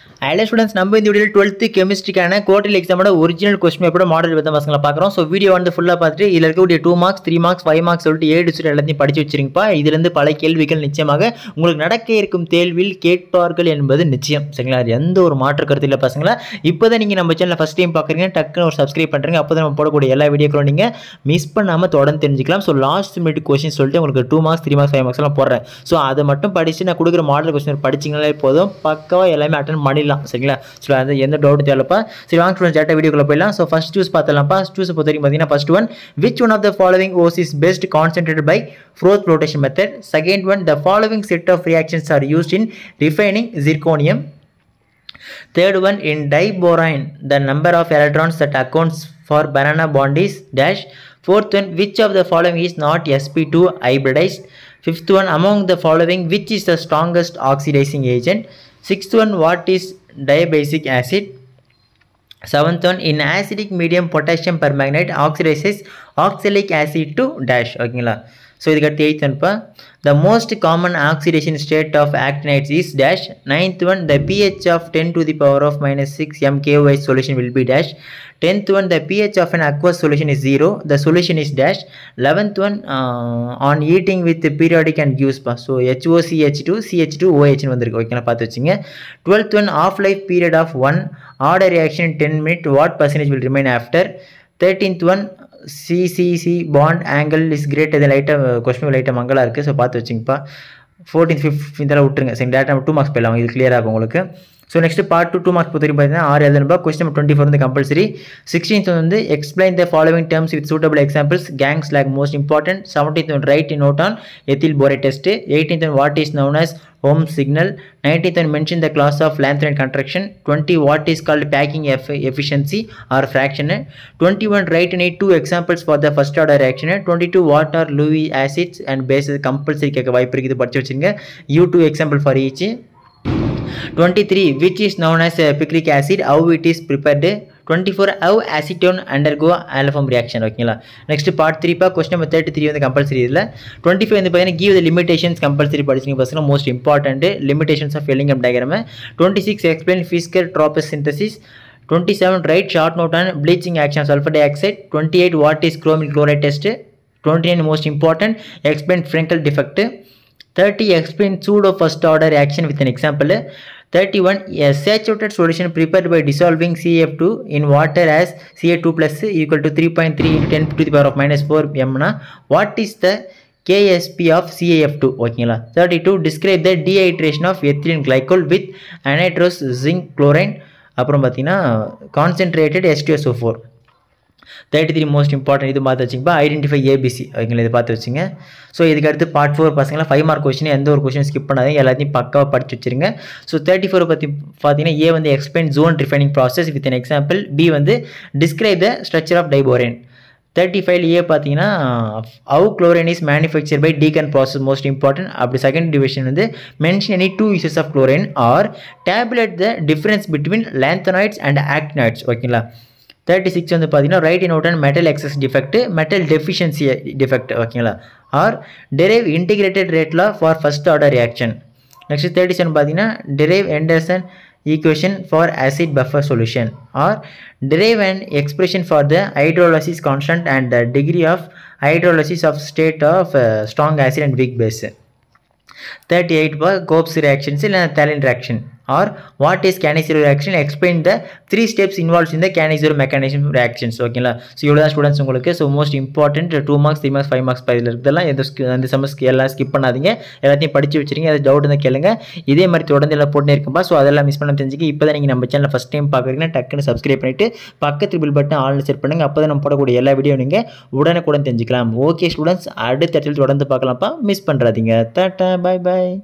Hello students, நம்ம இந்த வீடியோல 12th கெமிஸ்ட்ரிக்கான குவார்டர்லி எக்ஸாமோட ஒரிஜினல் क्वेश्चन பேப்பரோட மாடல் பத்தி பசங்களா பார்க்கறோம். சோ வீடியோ வந்து ஃபுல்லா பார்த்துட்டு இதுல இருக்கக்கூடிய 2 மார்க்ஸ் 3 மார்க்ஸ் 5 மார்க்ஸ் சொல்லிட்டு 7 டிஜிட் எல்லாத்தையும் படிச்சு வச்சிருங்கப்பா. இதுல இருந்து பல கேள்விகள் நிச்சயமாக உங்களுக்கு நடக்க இருக்கும் தேர்வில் கேட்பார்கள் என்பது நிச்சயம். சரிங்களா? எந்த ஒரு மாற்று கருத்து இல்ல பசங்களா. இப்போதான் நீங்க நம்ம சேனலை ஃபர்ஸ்ட் டைம் பார்க்கறீங்க, டக்குன்னு ஒரு சப்ஸ்கிரைப் பண்றீங்க. அப்பதான் நம்ம போடக்கூடிய எல்லா வீடியோக்களும் நீங்க மிஸ் பண்ணாம தொடர்ந்து தெரிஞ்சுக்கலாம். சோ லாஸ்ட் மினிட் क्वेश्चन சொல்லிட்டு உங்களுக்கு 2 மார்க்ஸ் 3 மார்க்ஸ் 5 மார்க்ஸ் எல்லாம் போடுறேன். சோ அதை மட்டும் படிச்சு நான் கொடுக்குற மாடல் क्वेश्चन படிச்சீங்கனாலே போதும், பக்காவா எல்லாமே அட்டெண்ட் பண்ணிடலாம். சரிங்களா? சோ அது எந்த டவுட் தேவையில்லப்பா. சரி வாங்க ஸ்டூடண்ட்ஸ் டேட்டா வீடியோக்குள்ள போயிடலாம். சோ ஃபர்ஸ்ட் சூஸ் பார்த்தலாம்ப்பா. சூஸ் பொறுத்தவரைக்கும் பார்த்தீங்கன்னா first one, which one of the following OC is best concentrated by Froth flotation method? Second one, the following set of reactions are used in refining zirconium. Third one, in diboron the number of electrons that accounts for banana bond is dash. Fourth one, which of the following is not sp2 hybridized? Fifth one, among the following which is the strongest oxidizing agent? Sixth one, what is diabasic acid? Seventh one, in acidic medium potassium permanganate oxidizes oxalic acid to dash. ஓகேங்களா? So இதுக்கு அடுத்து 8th ஒன்ப்பா, the most common oxidation state of actinides is dash. 9th one, the pH of 10 to the power of -6 mKOH solution will be dash. 10th one, the pH of an aqueous solution is 0, the solution is dash. 11th one, on heating with periodic and gives pa, so HOCH2 CH2OH வந்திருக்கு. ஓகேங்களா? பார்த்து வச்சுங்க. 12th one, half life period of 1 order reaction in 10 minutes, what percentage will remain after? 13th one, CCC bond angle is greater than lighter question lighter Mangala இருக்குது. So பார்த்து வச்சுங்கப்பா. 14th 15th இதெல்லாம் விட்டுருங்க. சரி data 2 marks போயிடலாம், இது clear ஆகும் உங்களுக்கு. So next part 2 marks பொறுத்தவரைக்கும் பார்த்தீங்கன்னா 6 எழுதணும்பா. கொஸ்டின் நம்பர் 24 வந்து கம்பல்சரி. 16th வந்து explain the following terms with suitable examples, gangue slag most important. 17th one write note on ethyl borate test. 18th one what is known as Ohm's signal. 19th one, mention the class of lanthanide contraction. 20, what is called packing efficiency or fraction. 21, write any 2 examples for the first order reaction. 22, what are Lewis acids and bases? compulsory கேட்க வாய்ப்பு இருக்குது, படிச்சு வச்சுங்க. you 2 example for each. 23, which is known as picric acid, how it is prepared. 24, how acetone undergo alpha reaction. ஓகேங்களா? Next part 3 பா. Question number 33 வந்து compulsory இதில். 25 வந்து பார்த்தீங்கன்னா give the limitations கம்பல்சரி படிச்சிங்க பசங்க, most important limitations of Ellingham diagram. 26, explain Fisker-Tropsch synthesis. 27, write short note on bleaching action of sulfur dioxide. 28, what is chromic chloride test. 29, most important, explain Frenkel defect. 30, explain pseudo first order reaction with an example. 31, a saturated solution prepared by dissolving CF2 in water as Ca2 plus equal to 3.3 into 10 to the power of -4 m na, what is the KSP of CaF2? ஓகேங்களா? 32, describe the dehydration of ethylene glycol with anhydrous zinc chlorine. அப்புறம் பார்த்தீங்கன்னா concentrated H2SO4. 33, most important, இது பார்த்து வச்சுங்கப்பா. Identify ABC. ஓகேங்களா? இது பார்த்து வச்சுங்க. So இதுக்கு அடுத்து பார்ட் 4 பசங்களா 5 மார்க் கொஸ்டின், எந்த ஒரு கொஸ்டின் ஸ்கிப் பண்ணாதீங்க, எல்லாத்தையும் பக்காவாக படிச்சு வச்சிருங்க. ஸோ 34 பற்றி பார்த்தீங்கன்னா ஏ வந்து explain zone refining process with an example. B வந்து describe the structure of diborane. 35 A பார்த்தீங்கன்னா how chlorine is manufacture by Deacon process, most important. அப்படி செகண்ட் டிவிஷன் வந்து mention any 2 uses of chlorine or tabulate the difference between lanthanoids and actinoids. ஓகேங்களா? 36 வந்து பார்த்தீங்கன்னா write note and metal excess defect, metal deficiency defect. ஓகேங்களா? Or derive integrated rate law for first order reaction. Next 37 பார்த்தீங்கன்னா derive Anderson equation for acid buffer solution or derive an expression for the hydrolysis constant and the degree of hydrolysis of state of strong acid and weak base. 38 Cope's reactions இல்ல Thalin reaction or what is Cannizzaro reaction, explain the 3 steps involved in the Cannizzaro mechanism reactions. ஓகேங்களா? So இவ்வளோ தான் students உங்களுக்கு. So most important 2 marks 3 marks 5 marks இதில் இருக்கிறதெல்லாம் அந்த செமஸ்க்கு எல்லாம் skip பண்ணாதீங்க, எல்லாத்தையும் படிச்சு வச்சிருங்க. ஏதாவது டவுட் இருந்தால் கேளுங்க. இதே மாதிரி தொடர்ந்து எல்லாம் போட்டுனே இருக்கும்பா. ஸோ அதெல்லாம் மிஸ் பண்ண தெரிஞ்சுக்க இப்போ தான் நீங்கள் நம்ம சேனல் ஃபஸ்ட் டைம் பார்க்குறீங்கன்னா டக்குன்னு சப்ஸ்கிரைப் பண்ணிட்டு பக்கத்து பில் பட்டன் ஆல் செட் பண்ணுங்கள். அப்போ தான் நம்ம போடக்கூடிய எல்லா வீடியோ நீங்கள் உடனுக்குடன் தெரிஞ்சுக்கலாம். ஓகே ஸ்டூடெண்ட்ஸ், அடுத்த இடத்துல தொடர்ந்து பார்க்கலாம்ப்பா, மிஸ் பண்ணுறாதீங்க. Tata, bye by.